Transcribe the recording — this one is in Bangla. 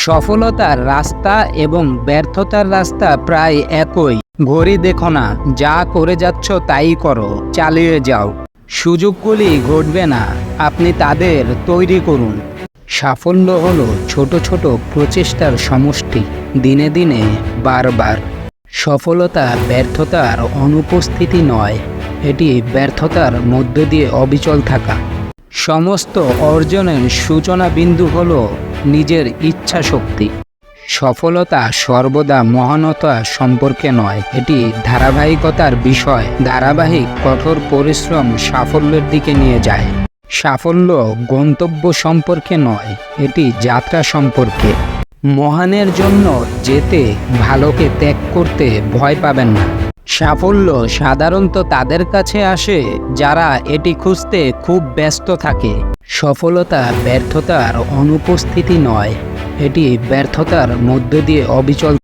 সফলতার রাস্তা এবং ব্যর্থতার রাস্তা প্রায় একই। ঘড়ি দেখো না, যা করে যাচ্ছ তাই করো, চালিয়ে যাও। সুযোগগুলি ঘটবে না, আপনি তাদের তৈরি করুন। সাফল্য হলো ছোট ছোট প্রচেষ্টার সমষ্টি, দিনে দিনে, বারবার। সফলতা ব্যর্থতার অনুপস্থিতি নয়, এটি ব্যর্থতার মধ্য দিয়ে অবিচল থাকা। সমস্ত অর্জনের সূচনা বিন্দু হল নিজের ইচ্ছা শক্তি। সফলতা সর্বদা মহানতা সম্পর্কে নয়, এটি ধারাবাহিকতার বিষয়। ধারাবাহিক কঠোর পরিশ্রম সাফল্যের দিকে নিয়ে যায়। সাফল্য গন্তব্য সম্পর্কে নয়, এটি যাত্রা সম্পর্কে। মহানের জন্য যেতে, ভালোকে ত্যাগ করতে ভয় পাবেন না। সাফল্য সাধারণত তাদের কাছে আসে যারা এটি খুঁজতে খুব ব্যস্ত থাকে। সফলতা ব্যর্থতার অনুপস্থিতি নয়, এটি ব্যর্থতার মধ্য দিয়ে অবিচল